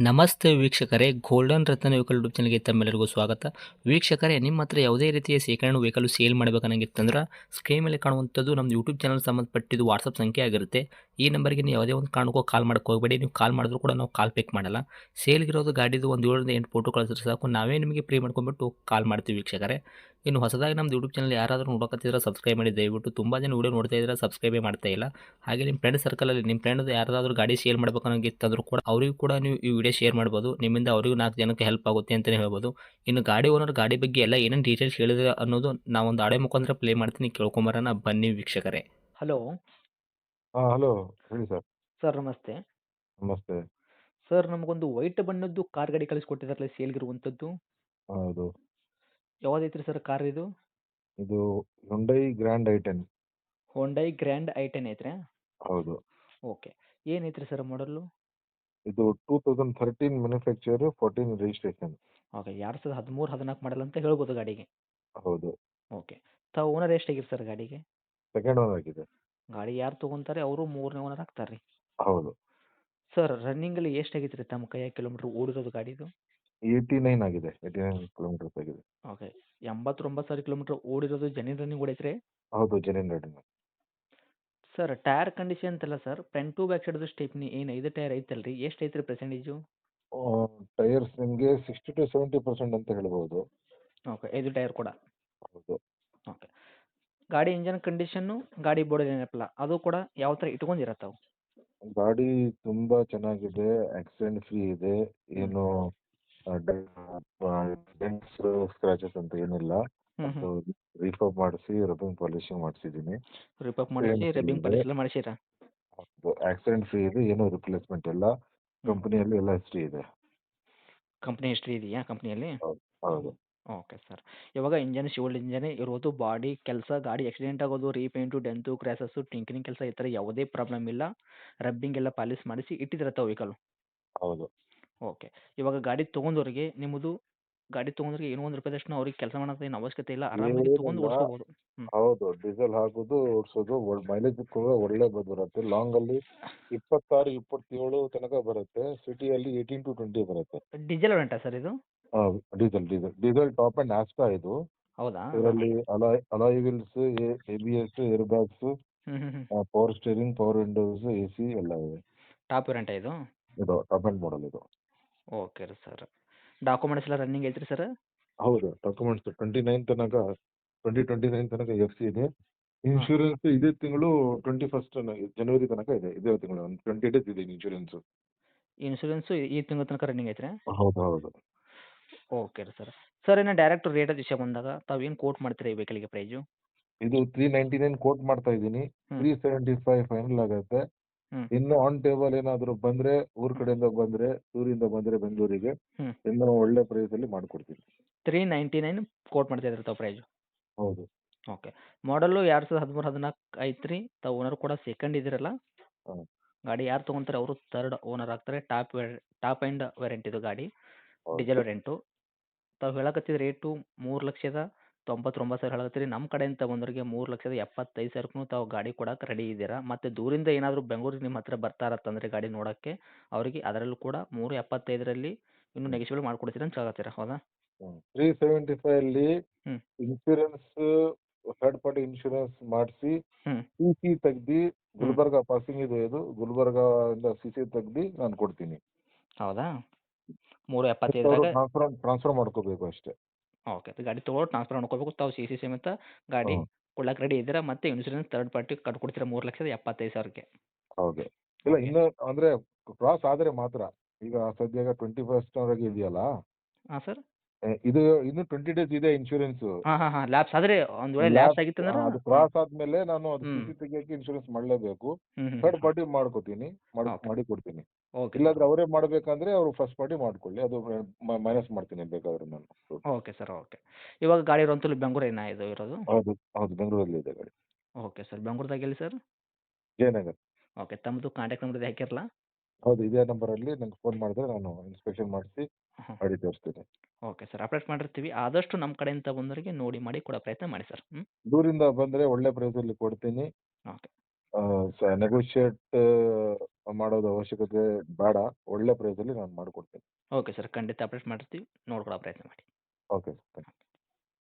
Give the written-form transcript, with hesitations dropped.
ನಮಸ್ತೆ ವೀಕ್ಷಕರೇ, ಗೋಲ್ಡನ್ ರತ್ನ vehicle YouTube ಚಾನಲ್ಗೆ ತಮ್ಮೆಲ್ಲರಿಗೂ ಸ್ವಾಗತ. ವೀಕ್ಷಕರೇ, ನಿಮ್ಮ ಹತ್ರ ಯಾವುದೇ ರೀತಿಯ ಶೇಖರಣೆ ವೆಹಿಕಲ್ ಸೇಲ್ ಮಾಡಬೇಕನ್ನಂಗಿತ್ತಂದ್ರೆ ಸ್ಕ್ರೀನ್ ಮೇಲೆ ಕಾಣುವಂಥದ್ದು ನಮ್ಮ ಯೂಟ್ಯೂಬ್ ಚಾನಲ್ ಸಂಬಂಧಪಟ್ಟಿದ್ದು ವಾಟ್ಸಪ್ ಸಂಖ್ಯೆ ಆಗಿರುತ್ತೆ. ಈ ನಂಬರ್ಗೆ ನೀವು ಯಾವುದೇ ಒಂದು ಕಾರಣಕ್ಕೂ ಕಾಲ್ ಮಾಡಕ್ಕೆ ಹೋಗಬೇಡಿ. ನೀವು ಕಾಲ್ ಮಾಡಿದ್ರು ಕೂಡ ನಾವು ಕಾಲ್ ಪಿಕ್ ಮಾಡಲ್ಲ. ಸೇಲ್ಗಿರೋದು ಗಾಡಿದು ಒಂದು 7ರಿಂದ 8 ಫೋಟೋ ಕಳಿಸಿದ್ರೆ ಸಾಕು, ನಾವೇ ನಿಮಗೆ ಪ್ರೀ ಮಾಡ್ಕೊಂಡ್ಬಿಟ್ಟು ಕಾಲ್ ಮಾಡ್ತೀವಿ ವೀಕ್ಷಕರೇ. ಇನ್ನು ಹೊಸದಾಗಿ ನಮ್ಮದು ಯೂಟ್ಯೂಬ್ ಚಾನಲ್ ಯಾರಾದರೂ ನೋಡಕತ್ತಿದ್ರೆ ಸಬ್ಸ್ಕ್ರೈಬ್ ಮಾಡಿ ದಯವಿಟ್ಟು. ತುಂಬ ಜನ ವೀಡಿಯೋ ನೋಡ್ತಾ ಇದ್ದಾರೆ, ಸಬ್ಸ್ಕ್ರೈಬೇ ಮಾಡ್ತಾ ಇಲ್ಲ. ಹಾಗೆ ನಿಮ್ಮ ಫ್ರೆಂಡ್ ಸರ್ಕಲಲ್ಲಿ ನಿಮ್ಮ ಫ್ರೆಂಡ್ ಯಾರಾದರೂ ಗಾಡಿ ಸೇಲ್ ಮಾಡ್ಬೇಕನ್ನೋಂಗಿತ್ತಂದ್ರೂ ಕೂಡ ಅವರಿಗೂ ಕೂಡ ನೀವು ಈ ವಿಡಿಯೋ ಶೇರ್ ಮಾಡ್ಬೋದು. ನಿಮ್ಮಿಂದ ಅವರಿಗೂ 4 ಜನಕ್ಕೆ ಹೆಲ್ಪ್ ಆಗುತ್ತೆ ಅಂತಲೇ ಹೇಳ್ಬೋದು. ಇನ್ನು ಗಾಡಿ ಓನರ್ ಗಾಡಿ ಬಗ್ಗೆ ಎಲ್ಲ ಏನೇನು ಡೀಟೇಲ್ಸ್ ಹೇಳಿದ್ರೆ ಅನ್ನೋದು ನಾವೊಂದು ಆಡಿಯೋ ಮುಖಾಂತರ ಪ್ಲೇ ಮಾಡ್ತೀನಿ, ಕೇಳ್ಕೊಂಬರೋಣ ಬನ್ನಿ ವೀಕ್ಷಕರೇ. Hello hello. ಹೇಳಿ ಸರ್. ಸರ್, ನಮಸ್ತೆ. ನಮಸ್ತೆ. ಸರ್, ನಮಗೊಂದು ವೈಟ್ ಬಣ್ಣದ್ದು ಕಾರ್ ಗಾಡಿ ಕಳಿಸ್ಕೊಟ್ಟಿದ್ರಲ್ಲ ಸೇಲ್ಗಿರುವಂಥದ್ದು, ಹೌದು. ಯಾವ್ದೈತ್ರಿ ಸರ್ ಕಾರ್ ಇದು? ಇದು ಹ್ಯುಂಡೈ ಗ್ರ್ಯಾಂಡ್ ಐ10. ಹೊಂಡೈ ಗ್ರ್ಯಾಂಡ್ ಐ10 ಐತ್ರಾ? ಹೌದು. ಓಕೆ. ಏನೈತ್ರಿ ಸರ್ ಮಾಡಲು? ಇದು 2013 ಮ್ಯಾನುಫ್ಯಾಕ್ಚರ್, 14 ರಿಜಿಸ್ಟ್ರೇಷನ್. ಓಕೆ, 2013 14 ಮಾಡಲ್ ಅಂತ ಹೇಳ್ಬೋದು ಗಾಡಿಗೆ. ಹೌದು. ಓಕೆ. ತಾವು ಓನರ್ ಎಷ್ಟಾಗಿರಿ ಸರ್ ಗಾಡಿಗೆ? ಸೆಕೆಂಡ್ ಓನರ್ ಆಗಿದೆ. ಗಾಡಿ ಯಾರು ತೊಗೊಂತಾರೆ ಅವರು ಮೂರನೇ ಓನರ್ ಆಗ್ತಾರೆ ರೀ. ಹೌದು. ಸರ್, ರನ್ನಿಂಗಲ್ಲಿ ಎಷ್ಟಾಗೈತೆ ರೀ ತಮ್ಮ ಕೈಯಾಗ ಕಿಲೋಮೀಟ್ರ್ ಓಡಿರೋದು ಗಾಡಿದು? 89 ಆಗಿದೆ. 89 ಕಿಲೋಮೀಟರ್ಸ್ ಆಗಿದೆ. ಓಕೆ. 89,000 ಕಿಲೋಮೀಟ್ರ್ ಓಡಿರೋದು ಜೆನ್ಯೂನ್ ರನ್ನಿಂಗ್ ಓಡೈತ್ರಿ? ಹೌದು, genuine running. Sir, tyre condition ಅಂತಲ್ಲ ಸರ್, ಫ್ರಂಟ್ ಟು ಬ್ಯಾಕ್ ಸೈಡ್ದು ಸ್ಟೆಪ್ನಿ ಏನು 5 ಟೈರ್ ಐತಲ್ರಿ, ಎಷ್ಟು ಐತ್ರಿ ಪರ್ಸೆಂಟೇಜು? ಟೈರ್ಸ್ ನಿಮಗೆ 60-70% ಅಂತ ಹೇಳ್ಬೋದು. ಓಕೆ, 5 ಟೈರ್ ಕೂಡ. ಹೌದು. ಓಕೆ. ಗಾಡಿ ಇಂಜನ್ ಕಂಡೀಷನ್ನು, ಗಾಡಿ ಬೋರ್ಡ್ ಏನಪ್ಪಲ್ಲ ಅದು ಕೂಡ ಯಾವ ಥರ ಇಟ್ಕೊಂಡಿರತ್ತಾವು? ಗಾಡಿ ತುಂಬಾ ಚೆನ್ನಾಗಿದೆ. ಆಕ್ಸಿಡೆಂಟ್ ಫ್ರೀ ಇದೆ. ಏನು ಡೆಂಟ್ಸ್ ಸ್ಕ್ರಾಚಸ್ ಅಂತ ಏನಿಲ್ಲ. ಅದು ರೀಫರ್ಬ್ ಮಾಡಿಸಿ ರಬ್ಬಿಂಗ್ ಪಾಲಿಶಿಂಗ್ ಮಾಡಿಸಿದ್ದೀನಿ. ರಿಪಪ್ ಮಾಡಿಸಿ ರೆಬ್ಬಿಂಗ್ ಪಾಲಿಶ್ ಎಲ್ಲ ಮಾಡಿಸಿರಾ? ಆಕ್ಸಿಡೆಂಟ್ ಫ್ರೀ ಇದೆ. ಏನು ರಿಪ್ಲೇಸ್ಮೆಂಟ್ ಇಲ್ಲ. ಕಂಪನಿಯಲ್ಲಿ ಎಲ್ಲ ಹಿಸ್ಟ್ರಿ ಇದೆ. ಕಂಪ್ನಿ ಹಿಸ್ಟ್ರಿ ಇದೆಯಾ ಕಂಪ್ನಿಯಲ್ಲಿ? ಹೌದು. Okay sir. ಇವಾಗ ಇಂಜನ್ ಶಿವಲ್ಡ್ ಇಂಜನೇ ಇರೋದು, ಬಾಡಿ ಕೆಲಸ, ಗಾಡಿ ಆಕ್ಸಿಡೆಂಟ್ ಆಗೋದು, ರೀಪೇಂಟು, ಡೆಂತು, ಕ್ರ್ಯಾಸಸ್ಸು, ಟಿಂಕರಿಂಗ್ ಕೆಲಸ ಈ ಥರ ಯಾವುದೇ ಪ್ರಾಬ್ಲಮ್ ಇಲ್ಲ. ರಬ್ಬಿಂಗ್ ಎಲ್ಲ ಪಾಲಿಶ್ ಮಾಡಿಸಿ ಇಟ್ಟಿದ್ದೀರತ್ತ ವೆಹಿಕಲ್? ಹೌದು. ಓಕೆ. ಇವಾಗ ಗಾಡಿ ತೊಗೊಂಡೋರಿಗೆ ನಿಮ್ಮದು ಗಾಡಿ ತೊಗೊಂಡ್ರಿಗೆ ಏನೋ ಒಂದು ರೂಪಾಯಿದಷ್ಟು ಅವ್ರಿಗೆ ಕೆಲಸ ಮಾಡೋದು ಏನು ಅವಶ್ಯಕತೆ ಇಲ್ಲ, ಆರಾಮಾಗಿ ತೊಗೊಂಡು ಏನಿಲ್ಲ. ಓಡಿಸ್ಕೋಬೋದು. ಹೌದು, ಡೀಸೆಲ್ ಹಾಕೋದು ಓಡಿಸೋದು. ಮೈಲೇಜ್ ಕೂಡ ಒಳ್ಳೆ ಬರುತ್ತೆ. ಲಾಂಗ್ ಅಲ್ಲಿ 26-27 ತನಕ ಬರುತ್ತೆ. ಸಿಟಿಯಲ್ಲಿ 18-20 ಬರುತ್ತೆ. ಡೀಸೆಲ್ ರೆಂಟಾ ಸರ್ ಇದು? ಡೀಸೆಲ್ ಟಾಪ್ ಅಂಡ್ ಆಸ್ಟಾ ಇದು. ಹೌದಾ? ಇದರಲ್ಲಿ alloy wheels, ABS, air bags, ಹ್ಞೂ ಹ್ಞೂ ಹ್ಞೂ. Power steering, power Windows, AC ಎಲ್ಲ ಇದೆ. ಟಾಪ್ ವೇರಿಯಂಟಾ ಇದು? ಇದು ಟಾಪ್ ಅಂಡ್ ಮಾಡಲ್ ಇದು. ಓಕೆ ರೀ ಸರ್. ಡಾಕ್ಯುಮೆಂಟ್ಸ್ ಎಲ್ಲ ರನ್ನಿಂಗ್ ಐತ್ರಿ ಸರ್? ಹೌದು, ಡಾಕ್ಯುಮೆಂಟ್ಸ್ 2029 ತನಕ FC ಇದೆ. ಇನ್ಶೂರೆನ್ಸ್ ಇದೇ ತಿಂಗಳು 21 ಜನವರಿ ತನಕ ಇದೆ. ಇದೇ ತಿಂಗಳು ಒಂದು 20 ಡೇಸ್ ಇದೆ ಇನ್ಶೂರೆನ್ಸ್. ಇನ್ಶೂರೆನ್ಸು ಈ ತಿಂಗಳ ತನಕ ರನ್ನಿಂಗ್ ಐತ್ರಿ? ಹೌದು, ಹೌದು. ಓಕೆ ರೀ ಸರ್. ಸರ್, ಇನ್ನು ಡೈರೆಕ್ಟ್ ರೇಟ್ ವಿಷಯ ಬಂದಾಗ ತಾವು ಏನು ಕೋಟ್ ಮಾಡ್ತೀರಾ ಈ ವೆಹಿಕಲ್ಗೆ ಪ್ರೈಸು? ಇದು 399 ಕೋಟ್ ಮಾಡ್ತಾ ಇದ್ದೀನಿ. 375 ಫೈನಲ್ ಆಗುತ್ತೆ. ಹ್ಞೂ ಇನ್ನು ಆನ್ ಟೇಬಲ್ ಏನಾದ್ರು ಬಂದ್ರೆ, ಊರ್ ಕಡೆಯಿಂದ ಬಂದ್ರೆ, ಊರಿಂದ ಬಂದ್ರೆ ಬೆಂಗಳೂರಿಗೆ, ಹ್ಞೂ ಇನ್ನೂ ಒಳ್ಳೆ ಪ್ರೈಸ್ ಅಲ್ಲಿ ಮಾಡ್ಕೊಡ್ತೀನಿ. 399 ಕೋಟ್ ಮಾಡ್ತಾ ಇದ್ದೀರಿ ತಾವು ಪ್ರೈಸು? ಹೌದು. ಓಕೆ. ಮಾಡಲು 2013 14 ಐತ್ರಿ. ತಾವು ಓನರ್ ಕೂಡ ಸೆಕೆಂಡ್ ಇದ್ದೀರಲ್ಲ? ಹ್ಮ್. ಗಾಡಿ ಯಾರು ತೊಗೊಂತಾರೆ ಅವರು ಥರ್ಡ್ ಓನರ್ ಆಗ್ತಾರೆ. ಟಾಪ್ ಆ್ಯಂಡ್ ವೇರಿಯಂಟ್ ಇದು ಗಾಡಿ, ಹೌದು. Diesel variant. ತಾವು ಹೇಳಕತ್ತಿದ ರೇಟು 3,99,000 ಹೇಳಕತ್ತೀರಿ. ನಮ್ಮ ಕಡೆಯಿಂದ ಬಂದವರಿಗೆ 3,75,000ಕ್ಕೂ ತಾವು ಗಾಡಿ ಕೊಡಕ್ಕೆ ರೆಡಿ ಇದ್ದೀರಾ. ಮತ್ತು ದೂರಿಂದ ಏನಾದರೂ ಬೆಂಗಳೂರಿಗೆ ನಿಮ್ಮ ಹತ್ರ ಬರ್ತಾರತ್ತಂದರೆ ಗಾಡಿ ನೋಡೋಕ್ಕೆ, ಅವರಿಗೆ ಅದರಲ್ಲೂ ಕೂಡ 3,75,000ರಲ್ಲಿ ಇನ್ನೂ ನೆಗೆಶಿಬಲ್ ಮಾಡ್ಕೊಡ್ತೀರಾ ಅಂತ ಹೇಳಕತ್ತೀರಾ, ಹೌದಾ? 375 ಅಲ್ಲಿ ಹ್ಞೂ ಇನ್ಶೂರೆನ್ಸ್, ಥರ್ಡ್ ಪಾರ್ಟಿ ಇನ್ಶೂರೆನ್ಸ್ ಮಾಡಿಸಿ, ಹ್ಞೂ CC ತೆಗ್ದು, ಗುಲ್ಬರ್ಗ ಪಾಸಿಂಗ್ ಇದೆ ಇದು, ಗುಲ್ಬರ್ಗ ಇಂದ CC ತೆಗ್ದು ನಾನು ಕೊಡ್ತೀನಿ. ಹೌದಾ? ಮತ್ತೆ ಅವರು 3,75,000ದಾಗ ಟ್ರಾನ್ಸ್ಫರ್ ಮಾಡ್ಕೋಬೇಕು ಅಷ್ಟೇ. ಓಕೆ. ಗಾಡಿ ತೊಗೊಂಡು ಟ್ರಾನ್ಸ್ಫರ್ ಮಾಡ್ಕೋಬೇಕು. ತಾವು CC ಸಮೇತ ಗಾಡಿ ಹ್ಮ್. ಕೊಡಕ್ಕೆ ರೆಡಿ ಇದ್ದೀರಾ. ಮತ್ತು ಇನ್ಶೂರೆನ್ಸ್ ಥರ್ಡ್ ಪಾರ್ಟಿ ಕಟ್ಕೊಡ್ತೀರಾ 3,75,000ಕ್ಕೆ. ಹೌದು. ಇಲ್ಲ, ಓಕೆ. ಇನ್ನು ಅಂದ್ರೆ ಕ್ರಾಸ್ ಆದ್ರೆ ಮಾತ್ರ. ಈಗ ಸದ್ಯ 21st ವರೆಗೆ ಇದೆಯಲ್ಲ, ಹಾಂ ಸರ್? ಇದು ಇನ್ನು 20 ಡೇಸ್ ಇದೆ ಇನ್ಶೂರೆನ್ಸ್. ಹಾಂ ಹಾಂ ಹಾಂ. ಲ್ಯಾಪ್ಸ್ ಆದರೆ ಒಂದು ವೇಳೆ ಲ್ಯಾಪ್ಸ್ ಆಗಿತ್ತಂದ್ರೆ ಅದು ಕ್ರಾಸ್ ಆದ್ಮೇಲೆ ನಾನು ಅದು ಹ್ಞೂ CC ತೆಗಿಯಕ್ಕೆ ಇನ್ಶೂರೆನ್ಸ್ ಮಾಡಲೇಬೇಕು. ಹ್ಞೂ ಹ್ಞೂ ಥರ್ಡ್ ಹ್ಞೂ. ಪಾರ್ಟಿ ಮಾಡ್ಕೋತೀನಿ, ಓಕೆ. ಮಾಡಿ ಕೊಡ್ತೀನಿ. Okay sir. ಇಲ್ಲಾಂದ್ರೆ ಅವರೇ ಮಾಡ್ಬೇಕಂದ್ರೆ ಅವರು ಫಸ್ಟ್ ಪಾರ್ಟಿ ಮಾಡ್ಕೊಳ್ಳಿ, ಅದು ಮೈನಸ್ ಮಾಡ್ತೀನಿ ಬೇಕಾದ್ರೆ ನಾನು. Okay sir. ಓಕೆ. ಇವಾಗ ಗಾಡಿ ಇರುವಂಥದ್ದು ಬೆಂಗಳೂರೇನಾ ಇದು ಇರೋದು? ಹೌದು, ಹೌದು, ಬೆಂಗಳೂರಲ್ಲಿ ಇದೆ ಗಾಡಿ. Okay sir. ಬೆಂಗಳೂರದಾಗ ಎಲ್ಲಿ ಸರ್? ಜಯನಗರ್. ಓಕೆ. ತಮ್ಮದು ಕಾಂಟ್ಯಾಕ್ಟ್ ನಂಬರ್ ಇದು ಹಾಕಿರಲಾ? ಹೌದು, ಇದೇ ನಂಬರಲ್ಲಿ ನಂಗೆ ಫೋನ್ ಮಾಡಿದ್ರೆ ನಾನು ಇನ್ಸ್ಪೆಕ್ಷನ್ ಮಾಡಿಸಿ ಹಾಂ. ಗಾಡಿ ತೋರಿಸ್ತೀನಿ. Okay sir. ಅಪ್ಡೇಟ್ ಮಾಡಿರ್ತೀವಿ. ಆದಷ್ಟು ನಮ್ಮ ಕಡೆಯಿಂದ ಬಂದವರಿಗೆ ನೋಡಿ ಮಾಡಿ ಕೊಡೋ ಪ್ರಯತ್ನ ಮಾಡಿ ಸರ್. ದೂರಿಂದ ಬಂದ್ರೆ ಒಳ್ಳೆ ಪ್ರೈಸಲ್ಲಿ ಕೊಡ್ತೀನಿ. ಓಕೆ. ನೆಗೋಷಿಯೇಟ್ ಮಾಡೋದು ಅವಶ್ಯಕತೆ ಬೇಡ. ಒಳ್ಳೆ ಪ್ರೈಸಲ್ಲಿ ನಾನು ಮಾಡಿಕೊಡ್ತೀನಿ. ಓಕೆ ಸರ್, ಖಂಡಿತ ಅಪ್ಡೇಟ್ ಮಾಡಿರ್ತೀವಿ, ನೋಡ್ಕೊಳ್ಳೋ ಪ್ರಯತ್ನ ಮಾಡಿ. ಓಕೆ.